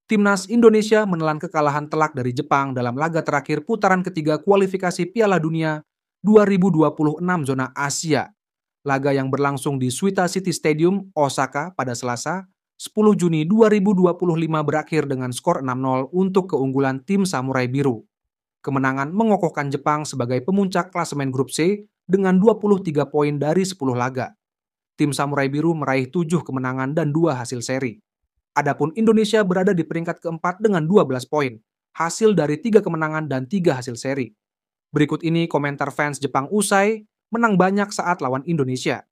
Timnas Indonesia menelan kekalahan telak dari Jepang dalam laga terakhir putaran ketiga kualifikasi Piala Dunia 2026 zona Asia. Laga yang berlangsung di Suita City Stadium, Osaka pada Selasa, 10 Juni 2025 berakhir dengan skor 6-0 untuk keunggulan tim Samurai Biru. Kemenangan mengokohkan Jepang sebagai pemuncak klasemen grup C dengan 23 poin dari 10 laga. Tim Samurai Biru meraih 7 kemenangan dan 2 hasil seri. Adapun Indonesia berada di peringkat keempat dengan 12 poin, hasil dari 3 kemenangan dan 3 hasil seri. Berikut ini komentar fans Jepang usai menang banyak saat lawan Indonesia.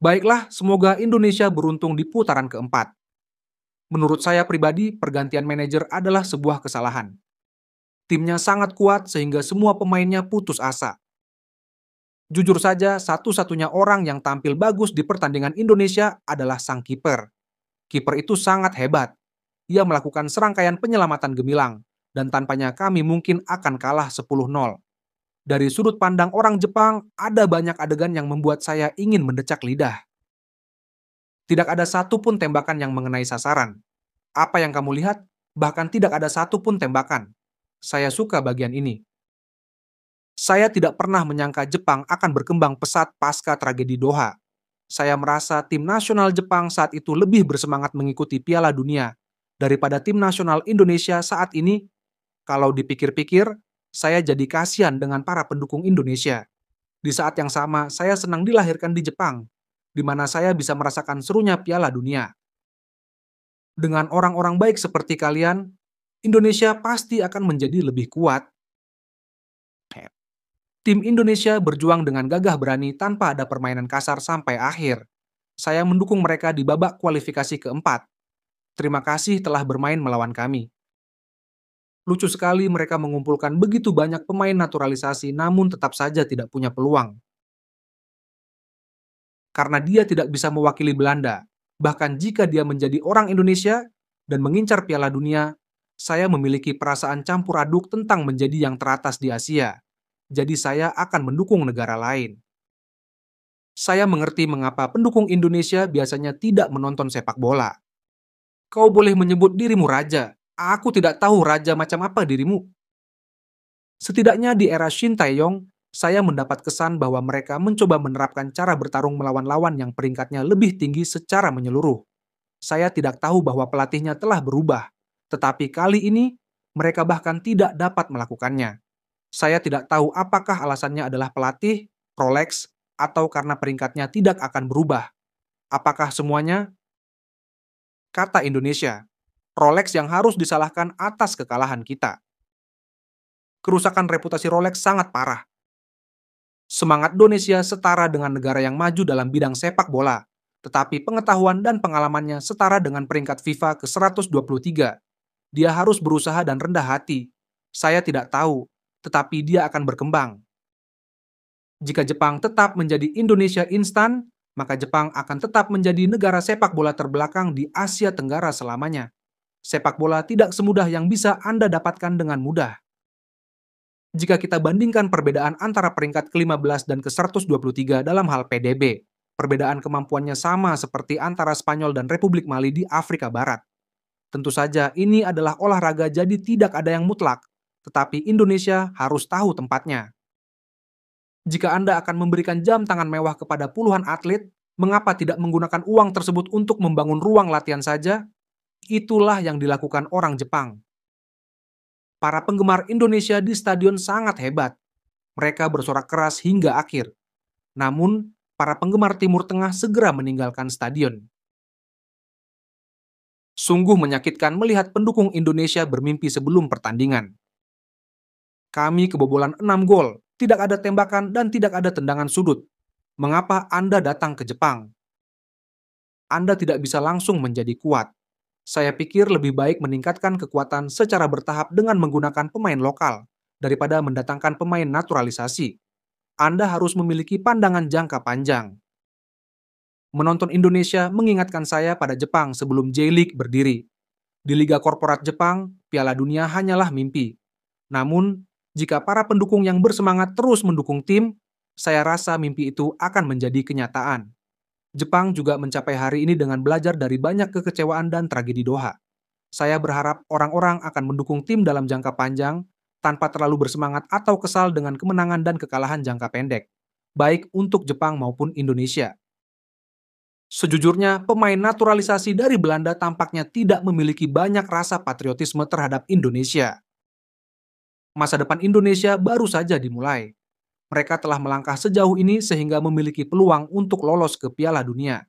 Baiklah, semoga Indonesia beruntung di putaran keempat. Menurut saya pribadi, pergantian manajer adalah sebuah kesalahan. Timnya sangat kuat sehingga semua pemainnya putus asa. Jujur saja, satu-satunya orang yang tampil bagus di pertandingan Indonesia adalah sang kiper. Kiper itu sangat hebat. Ia melakukan serangkaian penyelamatan gemilang, dan tanpanya kami mungkin akan kalah 10-0. Dari sudut pandang orang Jepang, ada banyak adegan yang membuat saya ingin mendecak lidah. Tidak ada satupun tembakan yang mengenai sasaran. Apa yang kamu lihat? Bahkan tidak ada satupun tembakan. Saya suka bagian ini. Saya tidak pernah menyangka Jepang akan berkembang pesat pasca tragedi Doha. Saya merasa tim nasional Jepang saat itu lebih bersemangat mengikuti Piala Dunia daripada tim nasional Indonesia saat ini. Kalau dipikir-pikir, saya jadi kasihan dengan para pendukung Indonesia. Di saat yang sama, saya senang dilahirkan di Jepang, di mana saya bisa merasakan serunya Piala Dunia. Dengan orang-orang baik seperti kalian, Indonesia pasti akan menjadi lebih kuat. Tim Indonesia berjuang dengan gagah berani tanpa ada permainan kasar sampai akhir. Saya mendukung mereka di babak kualifikasi keempat. Terima kasih telah bermain melawan kami. Lucu sekali mereka mengumpulkan begitu banyak pemain naturalisasi namun tetap saja tidak punya peluang. Karena dia tidak bisa mewakili Belanda. Bahkan jika dia menjadi orang Indonesia dan mengincar Piala Dunia, saya memiliki perasaan campur aduk tentang menjadi yang teratas di Asia. Jadi saya akan mendukung negara lain. Saya mengerti mengapa pendukung Indonesia biasanya tidak menonton sepak bola. Kau boleh menyebut dirimu raja. Aku tidak tahu raja macam apa dirimu. Setidaknya di era Shin Tae-yong, saya mendapat kesan bahwa mereka mencoba menerapkan cara bertarung melawan lawan yang peringkatnya lebih tinggi secara menyeluruh. Saya tidak tahu bahwa pelatihnya telah berubah, tetapi kali ini mereka bahkan tidak dapat melakukannya. Saya tidak tahu apakah alasannya adalah pelatih, Rolex, atau karena peringkatnya tidak akan berubah. Apakah semuanya? Kata Indonesia, Rolex yang harus disalahkan atas kekalahan kita. Kerusakan reputasi Rolex sangat parah. Semangat Indonesia setara dengan negara yang maju dalam bidang sepak bola, tetapi pengetahuan dan pengalamannya setara dengan peringkat FIFA ke-123. Dia harus berusaha dan rendah hati. Saya tidak tahu, tetapi dia akan berkembang. Jika Jepang tetap menjadi Indonesia instan, maka Jepang akan tetap menjadi negara sepak bola terbelakang di Asia Tenggara selamanya. Sepak bola tidak semudah yang bisa Anda dapatkan dengan mudah. Jika kita bandingkan perbedaan antara peringkat ke-15 dan ke-123 dalam hal PDB, perbedaan kemampuannya sama seperti antara Spanyol dan Republik Mali di Afrika Barat. Tentu saja ini adalah olahraga jadi tidak ada yang mutlak, tetapi Indonesia harus tahu tempatnya. Jika Anda akan memberikan jam tangan mewah kepada puluhan atlet, mengapa tidak menggunakan uang tersebut untuk membangun ruang latihan saja? Itulah yang dilakukan orang Jepang. Para penggemar Indonesia di stadion sangat hebat. Mereka bersorak keras hingga akhir. Namun, para penggemar Timur Tengah segera meninggalkan stadion. Sungguh menyakitkan melihat pendukung Indonesia bermimpi sebelum pertandingan. Kami kebobolan 6 gol, tidak ada tembakan dan tidak ada tendangan sudut. Mengapa Anda datang ke Jepang? Anda tidak bisa langsung menjadi kuat. Saya pikir lebih baik meningkatkan kekuatan secara bertahap dengan menggunakan pemain lokal, daripada mendatangkan pemain naturalisasi. Anda harus memiliki pandangan jangka panjang. Menonton Indonesia mengingatkan saya pada Jepang sebelum J-League berdiri. Di Liga Korporat Jepang, Piala Dunia hanyalah mimpi. Namun, jika para pendukung yang bersemangat terus mendukung tim, saya rasa mimpi itu akan menjadi kenyataan. Jepang juga mencapai hari ini dengan belajar dari banyak kekecewaan dan tragedi Doha. Saya berharap orang-orang akan mendukung tim dalam jangka panjang tanpa terlalu bersemangat atau kesal dengan kemenangan dan kekalahan jangka pendek, baik untuk Jepang maupun Indonesia. Sejujurnya, pemain naturalisasi dari Belanda tampaknya tidak memiliki banyak rasa patriotisme terhadap Indonesia. Masa depan Indonesia baru saja dimulai. Mereka telah melangkah sejauh ini sehingga memiliki peluang untuk lolos ke Piala Dunia.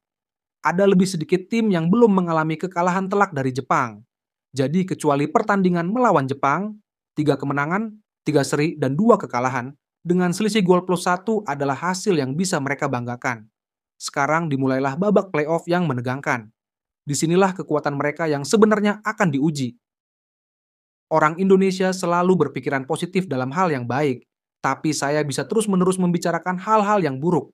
Ada lebih sedikit tim yang belum mengalami kekalahan telak dari Jepang. Jadi kecuali pertandingan melawan Jepang, 3 kemenangan, 3 seri, dan 2 kekalahan, dengan selisih gol plus 1 adalah hasil yang bisa mereka banggakan. Sekarang dimulailah babak playoff yang menegangkan. Disinilah kekuatan mereka yang sebenarnya akan diuji. Orang Indonesia selalu berpikiran positif dalam hal yang baik, tapi saya bisa terus-menerus membicarakan hal-hal yang buruk.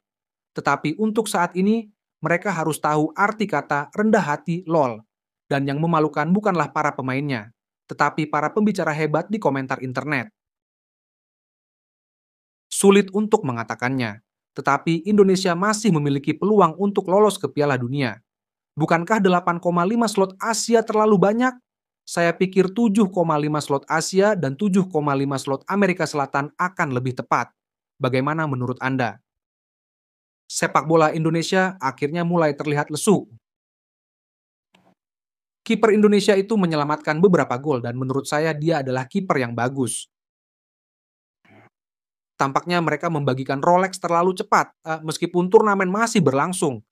Tetapi untuk saat ini, mereka harus tahu arti kata rendah hati LOL. Dan yang memalukan bukanlah para pemainnya, tetapi para pembicara hebat di komentar internet. Sulit untuk mengatakannya, tetapi Indonesia masih memiliki peluang untuk lolos ke Piala Dunia. Bukankah 8,5 slot Asia terlalu banyak? Saya pikir 7,5 slot Asia dan 7,5 slot Amerika Selatan akan lebih tepat. Bagaimana menurut Anda? Sepak bola Indonesia akhirnya mulai terlihat lesu. Kiper Indonesia itu menyelamatkan beberapa gol dan menurut saya dia adalah kiper yang bagus. Tampaknya mereka membagikan Rolex terlalu cepat, meskipun turnamen masih berlangsung.